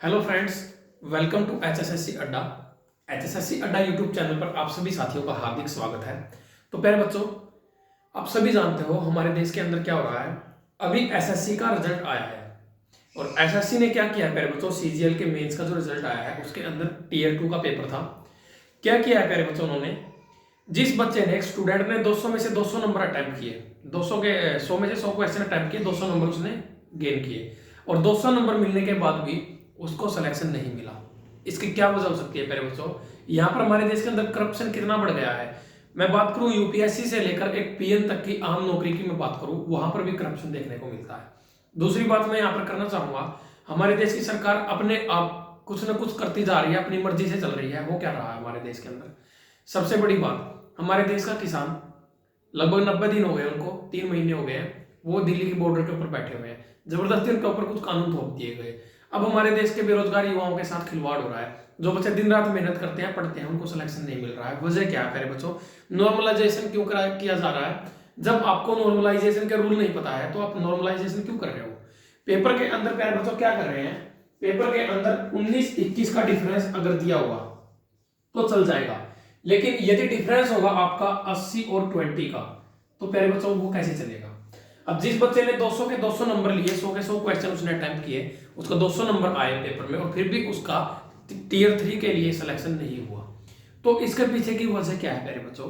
Hello friends, welcome to HSSC Adda. HSSC Adda YouTube channel पर आप सभी साथियों का हार्दिक स्वागत है। तो प्यारे बच्चों, आप सभी जानते हो हमारे देश के अंदर क्या हो रहा है। अभी एसएससी का रिजल्ट आया है और एसएससी ने क्या किया है प्यारे बच्चों, सीजीएल के मेंस का जो रिजल्ट आया है उसके अंदर टीयर 2 का पेपर था। क्या किया है प्यारे बच्चों, उन्होंने जिस बच्चे ने, एक स्टूडेंट ने 200 में से 200 नंबर अटेम्प्ट किए, 200 के 100 में से 100 क्वेश्चन अटेम्प्ट किए, 200 नंबर उसने गेन किए और 200 नंबर मिलने के बाद भी उसको सिलेक्शन नहीं मिला। इसकी क्या वजह हो सकती है प्यारे बच्चों? यहाँ पर हमारे देश के अंदर करप्शन कितना बढ़ गया है। मैं बात करूं यूपीएससी से लेकर एक पीएन तक की आम नौकरी की मैं बात करूं, वहां पर भी करप्शन देखने को मिलता है। दूसरी बात मैं यहाँ पर करना चाहूंगा, हमारे देश की सरकार अपने आप कुछ ना कुछ करती जा रही है, अपनी मर्जी से चल रही है। वो क्या रहा है हमारे देश के अंदर? सबसे बड़ी बात, हमारे देश का किसान लगभग 90 दिन हो गए, उनको 3 महीने हो गए हैं, वो दिल्ली के बॉर्डर के ऊपर बैठे हुए हैं। जबरदस्ती उनके ऊपर कुछ कानून थोप दिए गए। अब हमारे देश के बेरोजगार युवाओं के साथ खिलवाड़ हो रहा है। जो बच्चे दिन रात मेहनत करते हैं, पढ़ते हैं, उनको सिलेक्शन नहीं मिल रहा है। वजह क्या है प्यारे बच्चों? नॉर्मलाइजेशन क्यों किया जा रहा है? जब आपको नॉर्मलाइजेशन के रूल नहीं पता है तो आप नॉर्मलाइजेशन क्यों कर रहे हो? पेपर के अंदर प्यारे बच्चों क्या कर रहे हैं, पेपर के अंदर 19-21 का डिफरेंस अगर दिया हुआ तो चल जाएगा, लेकिन यदि डिफरेंस होगा आपका 80 और 20 का, तो प्यारे बच्चों वो कैसे चलेगा? अब जिस बच्चे ने 200 के 200 नंबर लिए, 100 के 100 क्वेश्चन उसने अटेम्प्ट किए, उसका 200 नंबर आए पेपर में और फिर भी उसका टीयर 3 के लिए सिलेक्शन नहीं हुआ, तो इसके पीछे की वजह क्या है प्यारे बच्चों?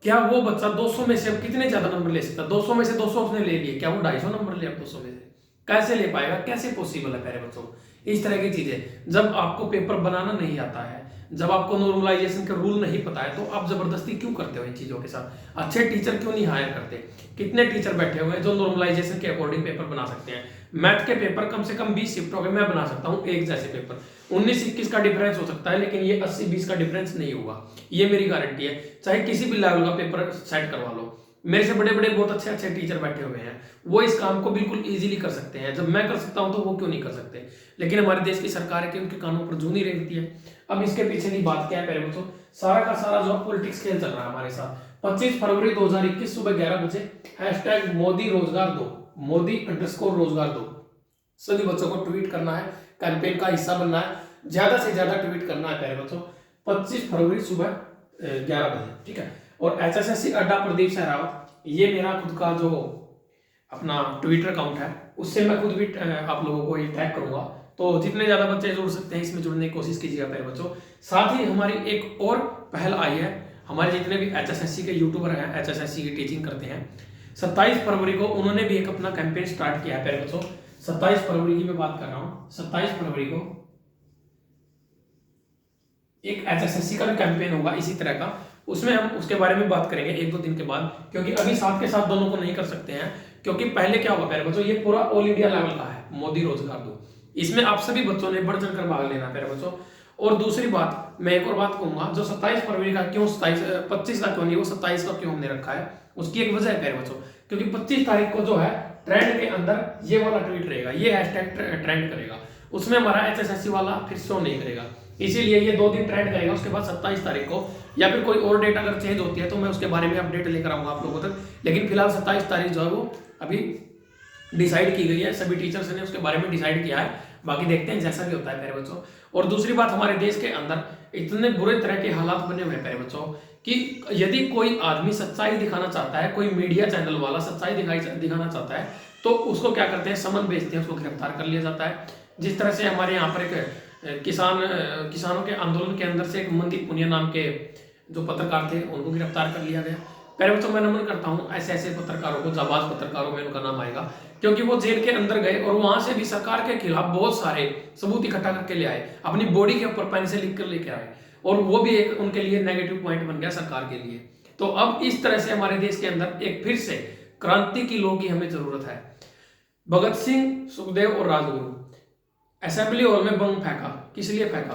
क्या वो बच्चा 200 में से अब कितने ज्यादा नंबर ले सकता है? 200 में से 200 उसने ले लिए, क्या वो 250 नंबर ले? अब 200 में से कैसे ले पाएगा? कैसे पॉसिबल है प्यारे बच्चों? इस तरह की चीजें, जब आपको पेपर बनाना नहीं आता है, जब आपको नॉर्मलाइजेशन के रूल नहीं पता है, तो आप जबरदस्ती क्यों करते हो इन चीजों के साथ? अच्छे टीचर क्यों नहीं हायर करते? कितने टीचर बैठे हुए हैं जो नॉर्मलाइजेशन के अकॉर्डिंग पेपर बना सकते हैं? मैथ के पेपर कम से कम 20 शिफ्ट हो गए, मैं बना सकता हूं एक जैसे पेपर। 19-21 का डिफरेंस हो सकता है, लेकिन ये 80-20 का डिफरेंस नहीं होगा, ये मेरी गारंटी है। चाहे किसी भी लेवल का पेपर सेट करवा लो, मेरे से बड़े बड़े बहुत अच्छे अच्छे टीचर बैठे हुए हैं, वो इस काम को बिल्कुल इजीली कर सकते हैं। जब मैं कर सकता हूं तो वो क्यों नहीं कर सकते? लेकिन हमारे देश की सरकार है कि उनके कानों पर जू नहीं रहती है। अब इसके पीछे की बात क्या है प्यारे बच्चों? सारा का सारा जो पॉलिटिक्स खेल चल रहा है हमारे साथ। 25 फरवरी 2021 सुबह 11 बजे #मोदी रोजगार दो, मोदी_रोजगार दो, सभी बच्चों को ट्वीट करना है, कैंपेन का हिस्सा बनना है, ज्यादा से ज्यादा ट्वीट करना है प्यारे बच्चों। 25 फरवरी सुबह 11 बजे, ठीक है। और एचएसएससी अड्डा प्रदीप सहरावत, ये मेरा खुद का जो अपना ट्विटर अकाउंट है, उससे मैं खुद भी आप लोगों को टैग करूंगा। तो जितने ज्यादा बच्चे जुड़ सकते हैं इसमें जुड़ने की कोशिश कीजिएगा प्यारे बच्चों। साथ ही हमारी एक और पहल आई है, हमारे जितने भी एचएसएससी के यूट्यूबर हैं, एचएसएससी की टीचिंग करते हैं, 27 फरवरी को उन्होंने भी एक अपना कैंपेन स्टार्ट किया है प्यारे बच्चों। 27 फरवरी की मैं बात कर रहा हूं, 27 फरवरी को एक एचएसएससी का भी कैंपेन होगा इसी तरह का। उसमें हम उसके बारे में बात करेंगे 1-2 दिन के बाद, क्योंकि अभी साथ के साथ दोनों को नहीं कर सकते हैं। क्योंकि पहले क्या होगा प्यारे बच्चों, ये पूरा ऑल इंडिया लेवल का है, मोदी रोजगार दो, इसमें आप सभी बच्चों ने बढ़ चढ़कर भाग लेना प्यारे बच्चों। और दूसरी बात, मैं एक और बात कहूंगा, जो 27 फरवरी का क्यों 25 का क्यों नहीं, वो 27 का क्यों हमने रखा है, उसकी एक वजह है प्यारे बच्चों। क्योंकि 25 तारीख को जो है ट्रेंड के अंदर ये वाला ट्वीट रहेगा, ये हैशटैग ट्रेंड करेगा, उसमें हमारा एचएसएससी वाला फिर शो नहीं करेगा, इसीलिए ये 2 दिन ट्रेंड करेगा। उसके बाद 27 तारीख को या फिर कोई और डेट अगर चेंज होती है तो मैं उसके बारे में अपडेट लेकर आऊंगा आप लोगों तक। लेकिन फिलहाल 27 तारीख जो है वो अभी डिसाइड की गई है, सभी टीचर्स ने उसके बारे में डिसाइड किया है। बाकी देखते हैं जैसा भी होता है प्यारे बच्चों। और दूसरी बात, हमारे देश के अंदर इतने बुरे तरह के हालात बने हुए हैं प्यारे बच्चों कि यदि कोई आदमी सच्चाई दिखाना चाहता है, कोई मीडिया चैनल वाला सच्चाई दिखाना चाहता है, तो उसको क्या करते हैं, समन भेजते हैं, उसको गिरफ्तार कर लिया जाता है। जिस तरह से हमारे यहाँ पर एक किसानों के आंदोलन के अंदर से एक मनदीप पुनिया नाम के जो पत्रकार थे, उनको गिरफ्तार कर लिया गया। पहले बच्चों मैं नमन करता हूँ ऐसे ऐसे पत्रकारों को, जाबाज पत्रकारों में उनका नाम आएगा, क्योंकि वो जेल के अंदर गए और वहां से भी सरकार के खिलाफ बहुत सारे सबूत इकट्ठा करके ले आए, अपनी बॉडी के ऊपर पेन से लिख कर लेके आए, और वो भी एक उनके लिए नेगेटिव पॉइंट बन गया सरकार के लिए। तो अब इस तरह से हमारे देश के अंदर एक फिर से क्रांति की लोगों की हमें जरूरत है। भगत सिंह, सुखदेव और राजगुरु असेंबली हॉल में बम फेंका, किस लिए फेंका?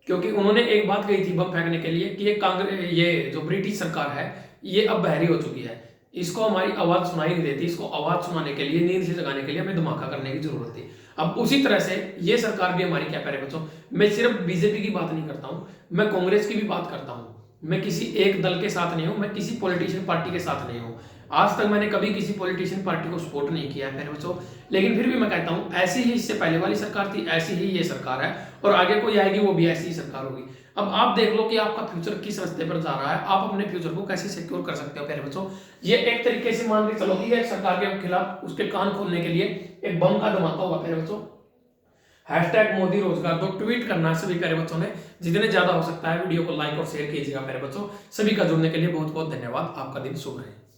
क्योंकि उन्होंने एक बात कही थी बम फेंकने के लिए कि ये जो ब्रिटिश सरकार है ये अब बहरी हो चुकी है, इसको हमारी आवाज सुनाई नहीं देती, इसको आवाज सुनाने के लिए, नींद से जगाने के लिए हमें धमाका करने की जरूरत थी। अब उसी तरह से ये सरकार भी हमारी क्या प्यारे बच्चों, मैं सिर्फ बीजेपी की बात नहीं करता हूं, मैं कांग्रेस की भी बात करता हूं, मैं किसी एक दल के साथ नहीं हूं, मैं किसी पॉलिटिशियन पार्टी के साथ नहीं हूं, आज तक मैंने कभी किसी पॉलिटिशियन पार्टी को सपोर्ट नहीं किया है प्यारे बच्चों, लेकिन फिर भी मैं कहता हूँ ऐसी ही इससे पहले वाली सरकार थी, ऐसी ही ये सरकार है और आगे कोई आएगी वो भी ऐसी ही सरकार होगी। अब आप देख लो कि आपका फ्यूचर किस रास्ते पर जा रहा है, आप अपने फ्यूचर को कैसे सिक्योर कर सकते हो प्यारे बच्चों। ये एक तरीके से मान के चलो कि एक सरकार के खिलाफ उसके कान खोलने के लिए एक बम का धमाका हुआ प्यारे बच्चों। हैशटैग मोदी रोजगार दो ट्वीट करना है सभी प्यारे बच्चों ने, जितने ज्यादा हो सकता है वीडियो को लाइक और शेयर कीजिएगा प्यारे बच्चों। सभी का जुड़ने के लिए बहुत बहुत धन्यवाद। आपका दिन शुभ रहे।